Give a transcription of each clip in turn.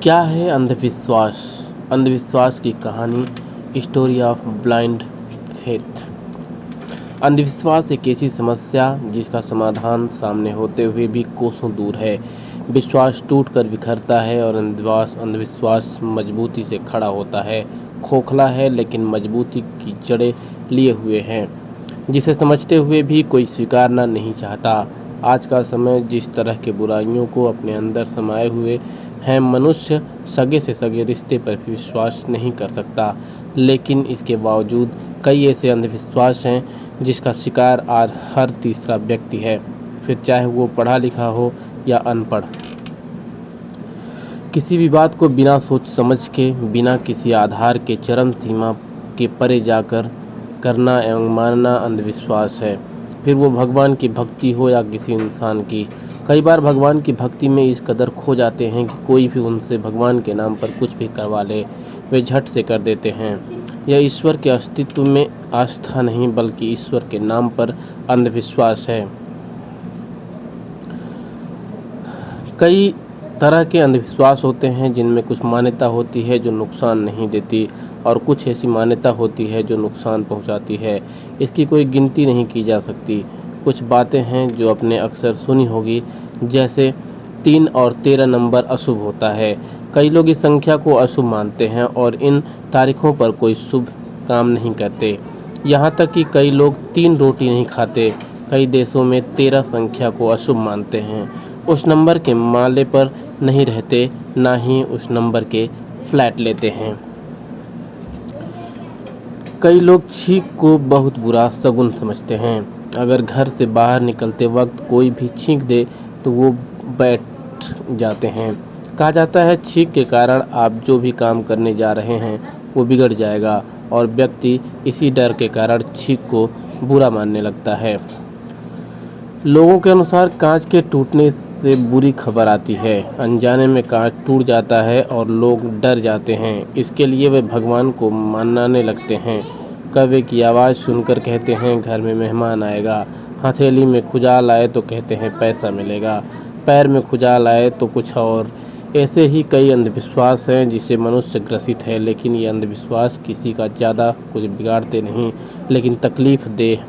क्या है अंधविश्वास? अंधविश्वास की कहानी, स्टोरी ऑफ ब्लाइंड फेथ। अंधविश्वास एक ऐसी समस्या जिसका समाधान सामने होते हुए भी कोसों दूर है। विश्वास टूट कर बिखरता है और अंधविश्वास मजबूती से खड़ा होता है। खोखला है लेकिन मजबूती की जड़ें लिए हुए हैं, जिसे समझते हुए भी कोई स्वीकारना नहीं चाहता। आज का समय जिस तरह के बुराइयों को अपने अंदर समाये हुए हैं, मनुष्य सगे से सगे रिश्ते पर भी विश्वास नहीं कर सकता। लेकिन इसके बावजूद कई ऐसे अंधविश्वास हैं जिसका शिकार आज हर तीसरा व्यक्ति है, फिर चाहे वो पढ़ा लिखा हो या अनपढ़। किसी भी बात को बिना सोच समझ के, बिना किसी आधार के चरम सीमा के परे जाकर करना एवं मानना अंधविश्वास है। फिर वो भगवान की भक्ति हो या किसी इंसान की। कई बार भगवान की भक्ति में इस कदर खो जाते हैं कि कोई भी उनसे भगवान के नाम पर कुछ भी करवा ले, वे झट से कर देते हैं। यह ईश्वर के अस्तित्व में आस्था नहीं बल्कि ईश्वर के नाम पर अंधविश्वास है। कई तरह के अंधविश्वास होते हैं जिनमें कुछ मान्यता होती है जो नुकसान नहीं देती और कुछ ऐसी मान्यता होती है जो नुकसान पहुंचाती है। इसकी कोई गिनती नहीं की जा सकती। कुछ बातें हैं जो आपने अक्सर सुनी होगी, जैसे 3 और 13 नंबर अशुभ होता है। कई लोग इस संख्या को अशुभ मानते हैं और इन तारीखों पर कोई शुभ काम नहीं करते। यहाँ तक कि कई लोग 3 रोटी नहीं खाते। कई देशों में 13 संख्या को अशुभ मानते हैं। उस नंबर के माले पर नहीं रहते, ना ही उस नंबर के फ्लैट लेते हैं। कई लोग छींक को बहुत बुरा शगुन समझते हैं। अगर घर से बाहर निकलते वक्त कोई भी छींक दे तो वो बैठ जाते हैं। कहा जाता है छींक के कारण आप जो भी काम करने जा रहे हैं वो बिगड़ जाएगा और व्यक्ति इसी डर के कारण छींक को बुरा मानने लगता है। लोगों के अनुसार कांच के टूटने से बुरी खबर आती है। अनजाने में कांच टूट जाता है और लोग डर जाते हैं। इसके लिए वे भगवान को मनाने लगते हैं। कौवे की आवाज़ सुनकर कहते हैं घर में मेहमान आएगा। हथेली में खुजाल आए तो कहते हैं पैसा मिलेगा। पैर में खुजाल आए तो कुछ और। ऐसे ही कई अंधविश्वास हैं जिससे मनुष्य ग्रसित है, लेकिन ये अंधविश्वास किसी का ज़्यादा कुछ बिगाड़ते नहीं, लेकिन तकलीफ देह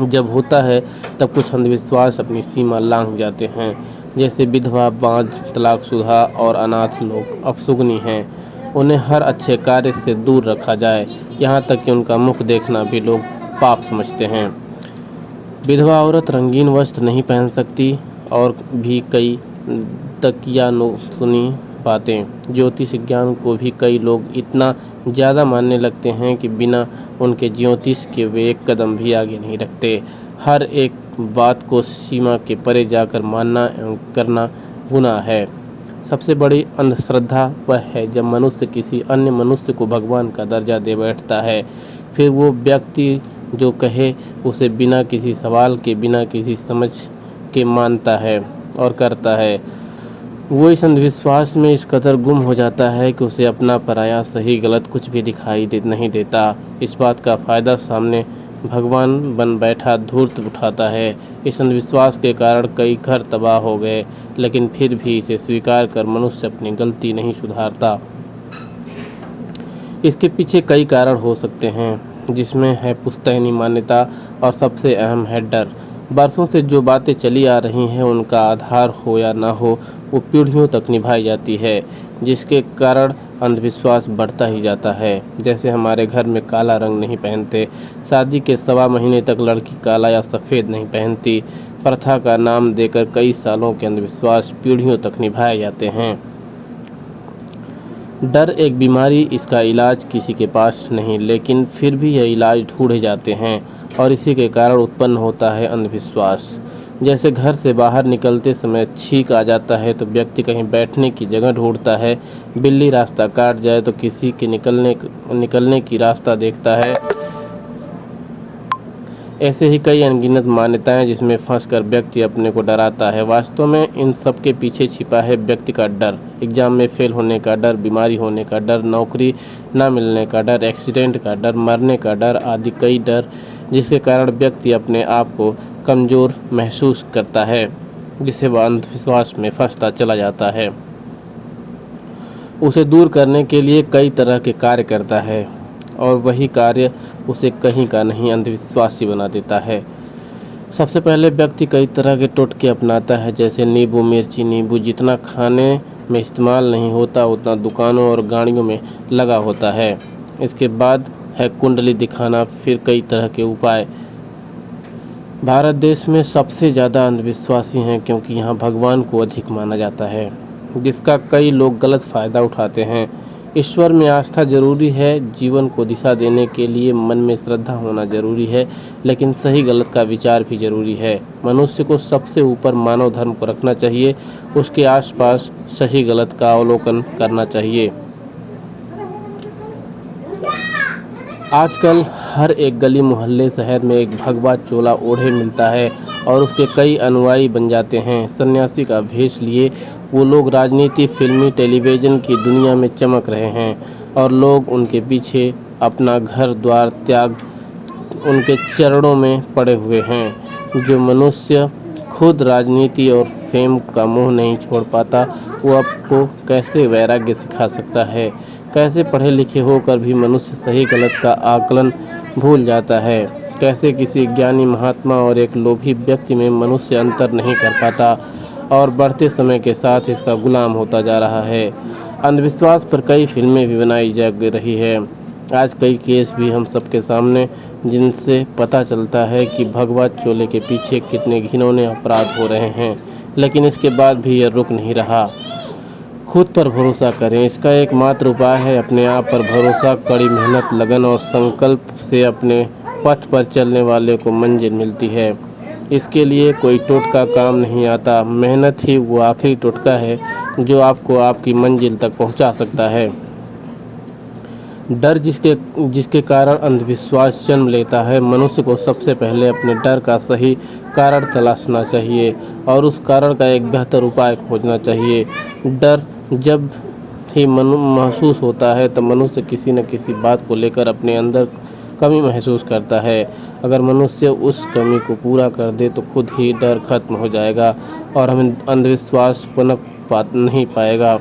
जब होता है तब कुछ अंधविश्वास अपनी सीमा लांघ जाते हैं। जैसे विधवा, बांझ, तलाकशुदा और अनाथ लोग अपशगुनी हैं। उन्हें हर अच्छे कार्य से दूर रखा जाए, यहाँ तक कि उनका मुख देखना भी लोग पाप समझते हैं। विधवा औरत रंगीन वस्त्र नहीं पहन सकती और भी कई सुनी बातें। ज्योतिष ज्ञान को भी कई लोग इतना ज़्यादा मानने लगते हैं कि बिना उनके ज्योतिष के वे एक कदम भी आगे नहीं रखते। हर एक बात को सीमा के परे जाकर मानना एवं करना गुनाह है। सबसे बड़ी अंधश्रद्धा वह है जब मनुष्य किसी अन्य मनुष्य को भगवान का दर्जा दे बैठता है। फिर वो व्यक्ति जो कहे उसे बिना किसी सवाल के, बिना किसी समझ के मानता है और करता है। वो इस अंधविश्वास में इस कदर गुम हो जाता है कि उसे अपना पराया सही गलत कुछ भी दिखाई नहीं देता। इस बात का फ़ायदा सामने भगवान बन बैठा धूर्त उठाता है। इस अंधविश्वास के कारण कई घर तबाह हो गए, लेकिन फिर भी इसे स्वीकार कर मनुष्य अपनी गलती नहीं सुधारता। इसके पीछे कई कारण हो सकते हैं, जिसमें है पुश्तैनी मान्यता और सबसे अहम है डर। बरसों से जो बातें चली आ रही हैं उनका आधार हो या ना हो, वो पीढ़ियों तक निभाई जाती है, जिसके कारण अंधविश्वास बढ़ता ही जाता है। जैसे हमारे घर में काला रंग नहीं पहनते, शादी के 1.25 महीने तक लड़की काला या सफ़ेद नहीं पहनती। प्रथा का नाम देकर कई सालों के अंधविश्वास पीढ़ियों तक निभाए जाते हैं। डर एक बीमारी, इसका इलाज किसी के पास नहीं, लेकिन फिर भी यह इलाज ढूंढे जाते हैं और इसी के कारण उत्पन्न होता है अंधविश्वास। जैसे घर से बाहर निकलते समय छींक आ जाता है तो व्यक्ति कहीं बैठने की जगह ढूंढता है। बिल्ली रास्ता काट जाए तो किसी के निकलने की रास्ता देखता है। ऐसे ही कई अनगिनत मान्यताएं जिसमें फंसकर व्यक्ति अपने को डराता है। वास्तव में इन सब के पीछे छिपा है व्यक्ति का डर। एग्जाम में फेल होने का डर, बीमारी होने का डर, नौकरी ना मिलने का डर, एक्सीडेंट का डर, मरने का डर आदि कई डर, जिसके कारण व्यक्ति अपने आप को कमज़ोर महसूस करता है, जिसे वह अंधविश्वास में फंसता चला जाता है। उसे दूर करने के लिए कई तरह के कार्य करता है और वही कार्य उसे कहीं का नहीं अंधविश्वासी बना देता है। सबसे पहले व्यक्ति कई तरह के टोटके अपनाता है, जैसे नींबू मिर्ची। नींबू जितना खाने में इस्तेमाल नहीं होता उतना दुकानों और गाड़ियों में लगा होता है। इसके बाद है कुंडली दिखाना, फिर कई तरह के उपाय। भारत देश में सबसे ज़्यादा अंधविश्वासी हैं क्योंकि यहाँ भगवान को अधिक माना जाता है, जिसका कई लोग गलत फ़ायदा उठाते हैं। ईश्वर में आस्था जरूरी है, जीवन को दिशा देने के लिए मन में श्रद्धा होना जरूरी है, लेकिन सही गलत का विचार भी जरूरी है। मनुष्य को सबसे ऊपर मानव धर्म को रखना चाहिए, उसके आसपास सही गलत का अवलोकन करना चाहिए। आजकल हर एक गली मोहल्ले शहर में एक भगवा चोला ओढ़े मिलता है और उसके कई अनुयायी बन जाते हैं। सन्यासी का भेष लिए वो लोग राजनीति, फिल्मी, टेलीविज़न की दुनिया में चमक रहे हैं और लोग उनके पीछे अपना घर द्वार त्याग उनके चरणों में पड़े हुए हैं। जो मनुष्य खुद राजनीति और फेम का मोह नहीं छोड़ पाता, वो आपको कैसे वैराग्य सिखा सकता है। कैसे पढ़े लिखे होकर भी मनुष्य सही गलत का आकलन भूल जाता है। कैसे किसी ज्ञानी महात्मा और एक लोभी व्यक्ति में मनुष्य अंतर नहीं कर पाता और बढ़ते समय के साथ इसका गुलाम होता जा रहा है। अंधविश्वास पर कई फिल्में भी बनाई जा रही है। आज कई केस भी हम सबके सामने, जिनसे पता चलता है कि भगवा चोले के पीछे कितने घिनौने अपराध हो रहे हैं, लेकिन इसके बाद भी यह रुक नहीं रहा। खुद पर भरोसा करें, इसका एकमात्र उपाय है अपने आप पर भरोसा। कड़ी मेहनत, लगन और संकल्प से अपने पथ पर चलने वाले को मंजिल मिलती है। इसके लिए कोई टोटका काम नहीं आता, मेहनत ही वो आखिरी टोटका है जो आपको आपकी मंजिल तक पहुंचा सकता है। डर जिसके कारण अंधविश्वास जन्म लेता है, मनुष्य को सबसे पहले अपने डर का सही कारण तलाशना चाहिए और उस कारण का एक बेहतर उपाय खोजना चाहिए। डर जब ही महसूस होता है तब मनुष्य किसी न किसी बात को लेकर अपने अंदर कमी महसूस करता है। अगर मनुष्य उस कमी को पूरा कर दे तो खुद ही डर खत्म हो जाएगा और हमें अंधविश्वास पनप नहीं पाएगा।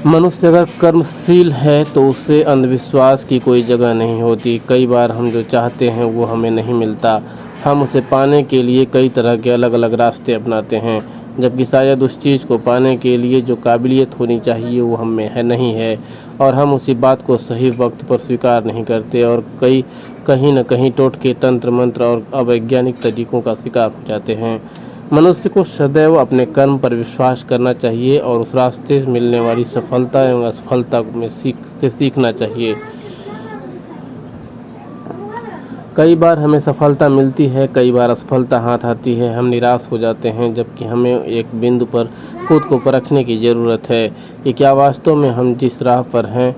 मनुष्य अगर कर्मशील है तो उसे अंधविश्वास की कोई जगह नहीं होती। कई बार हम जो चाहते हैं वो हमें नहीं मिलता, हम उसे पाने के लिए कई तरह के अलग अलग रास्ते अपनाते हैं, जबकि शायद उस चीज़ को पाने के लिए जो काबिलियत होनी चाहिए वो हम में है नहीं है और हम उसी बात को सही वक्त पर स्वीकार नहीं करते और कहीं न कहीं टोटके, तंत्र मंत्र और अवैज्ञानिक तरीकों का शिकार हो जाते हैं। मनुष्य को सदैव अपने कर्म पर विश्वास करना चाहिए और उस रास्ते से मिलने वाली सफलता एवं असफलता में सीखना चाहिए। कई बार हमें सफलता मिलती है, कई बार असफलता हाथ आती है, हम निराश हो जाते हैं, जबकि हमें एक बिंदु पर खुद को परखने की ज़रूरत है कि क्या वास्तव में हम जिस राह पर हैं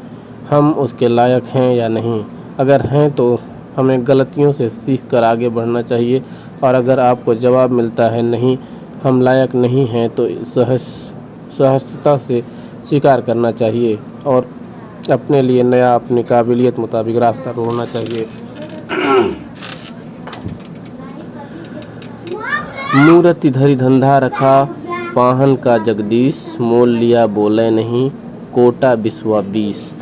हम उसके लायक हैं या नहीं। अगर हैं तो हमें गलतियों से सीख कर आगे बढ़ना चाहिए और अगर आपको जवाब मिलता है नहीं, हम लायक नहीं हैं, तो सहजता से स्वीकार करना चाहिए और अपने लिए नया, अपनी काबिलियत मुताबिक रास्ता ढूंढना चाहिए। मूर्ति धरी धंधा रखा, पाहन का जगदीश, मोल लिया बोले नहीं, कोटा बिस्वा 20।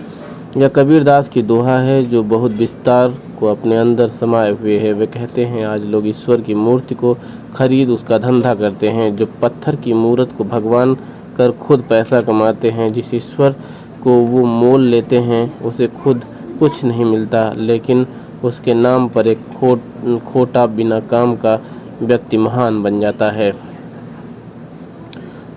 यह कबीरदास की दोहा है जो बहुत विस्तार को अपने अंदर समाये हुए है। वे कहते हैं, आज लोग ईश्वर की मूर्ति को खरीद उसका धंधा करते हैं, जो पत्थर की मूर्त को भगवान कर खुद पैसा कमाते हैं। जिस ईश्वर को वो मोल लेते हैं उसे खुद कुछ नहीं मिलता, लेकिन उसके नाम पर एक खोटा बिना काम का व्यक्ति महान बन जाता है।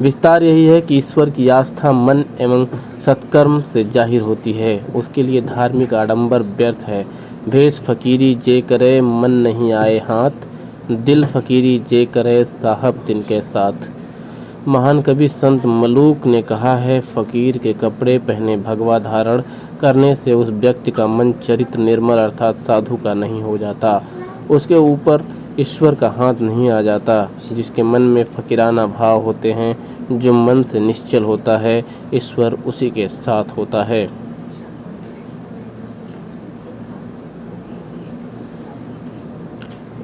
विस्तार यही है कि ईश्वर की आस्था मन एवं सत्कर्म से जाहिर होती है, उसके लिए धार्मिक आडंबर व्यर्थ है। भेष फकीरी जे करे मन नहीं आए हाथ, दिल फकीरी जे करे साहब तिनके साथ। महान कवि संत मलूक ने कहा है, फकीर के कपड़े पहने भगवा धारण करने से उस व्यक्ति का मन चरित्र निर्मल अर्थात साधु का नहीं हो जाता, उसके ऊपर ईश्वर का हाथ नहीं आ जाता। जिसके मन में फकीराना भाव होते हैं, जो मन से निश्चल होता है, ईश्वर उसी के साथ होता है।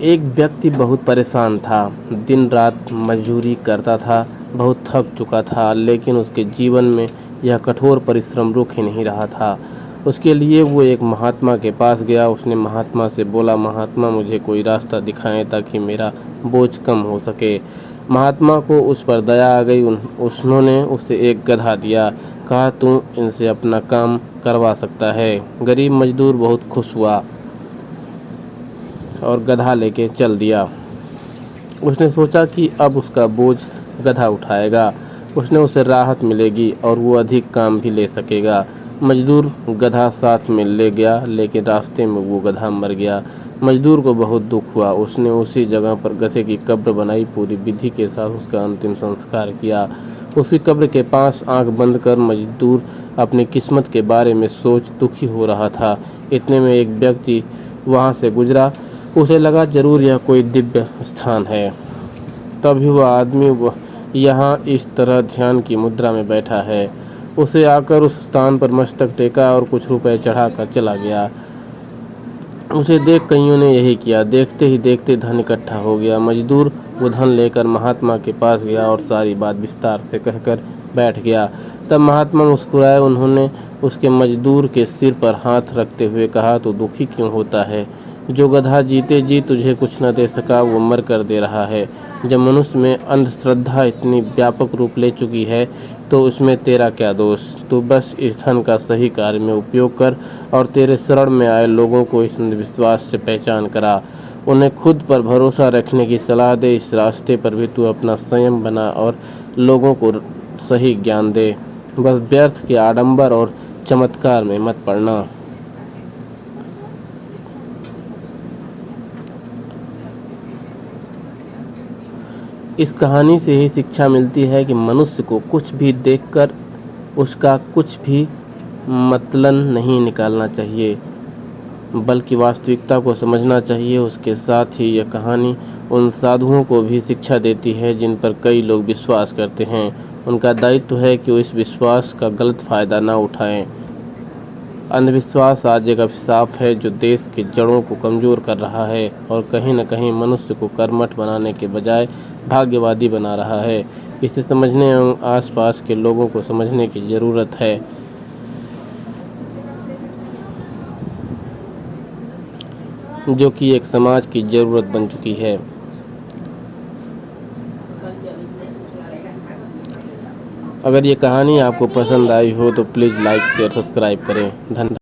एक व्यक्ति बहुत परेशान था, दिन रात मजदूरी करता था, बहुत थक चुका था, लेकिन उसके जीवन में यह कठोर परिश्रम रुक ही नहीं रहा था। उसके लिए वो एक महात्मा के पास गया। उसने महात्मा से बोला, महात्मा मुझे कोई रास्ता दिखाएं ताकि मेरा बोझ कम हो सके। महात्मा को उस पर दया आ गई। उन्होंने उसे एक गधा दिया। कहा, तू इनसे अपना काम करवा सकता है। गरीब मजदूर बहुत खुश हुआ और गधा लेके चल दिया। उसने सोचा कि अब उसका बोझ गधा उठाएगा, उसने उसे राहत मिलेगी और वो अधिक काम भी ले सकेगा। मजदूर गधा साथ में ले गया, लेकिन रास्ते में वो गधा मर गया। मजदूर को बहुत दुख हुआ। उसने उसी जगह पर गधे की कब्र बनाई, पूरी विधि के साथ उसका अंतिम संस्कार किया। उसी कब्र के पास आंख बंद कर मजदूर अपनी किस्मत के बारे में सोच दुखी हो रहा था। इतने में एक व्यक्ति वहाँ से गुजरा। उसे लगा जरूर यह कोई दिव्य स्थान है। तभी वह आदमी यहाँ इस तरह ध्यान की मुद्रा में बैठा है। उसे आकर उस स्थान पर मस्तक टेका और कुछ रुपए चढ़ाकर चला गया। उसे देख कईयों ने यही किया। देखते ही देखते धन इकट्ठा हो गया। मजदूर वो धन लेकर महात्मा के पास गया और सारी बात विस्तार से कहकर बैठ गया। तब महात्मा मुस्कुराए। उन्होंने उसके मजदूर के सिर पर हाथ रखते हुए कहा, तो दुखी क्यों होता है? जो गधा जीते जी तुझे कुछ न दे सका, वो मर कर दे रहा है। जब मनुष्य में अंधश्रद्धा इतनी व्यापक रूप ले चुकी है, तो उसमें तेरा क्या दोष? तू बस इस धन का सही कार्य में उपयोग कर और तेरे शरण में आए लोगों को इस अंधविश्वास से पहचान करा। उन्हें खुद पर भरोसा रखने की सलाह दे। इस रास्ते पर भी तू अपना संयम बना और लोगों को सही ज्ञान दे। बस व्यर्थ के आडंबर और चमत्कार में मत पड़ना। इस कहानी से ही शिक्षा मिलती है कि मनुष्य को कुछ भी देखकर उसका कुछ भी मतलब नहीं निकालना चाहिए, बल्कि वास्तविकता को समझना चाहिए। उसके साथ ही यह कहानी उन साधुओं को भी शिक्षा देती है जिन पर कई लोग विश्वास करते हैं। उनका दायित्व है कि वो इस विश्वास का गलत फायदा न उठाएं। अंधविश्वास आज एक अभिशाप है जो देश की जड़ों को कमज़ोर कर रहा है और कहीं न कहीं मनुष्य को कर्मठ बनाने के बजाय भाग्यवादी बना रहा है। इसे समझने एवं आसपास के लोगों को समझने की ज़रूरत है, जो कि एक समाज की ज़रूरत बन चुकी है। अगर ये कहानी आपको पसंद आई हो तो प्लीज़ लाइक शेयर सब्सक्राइब करें। धन्यवाद।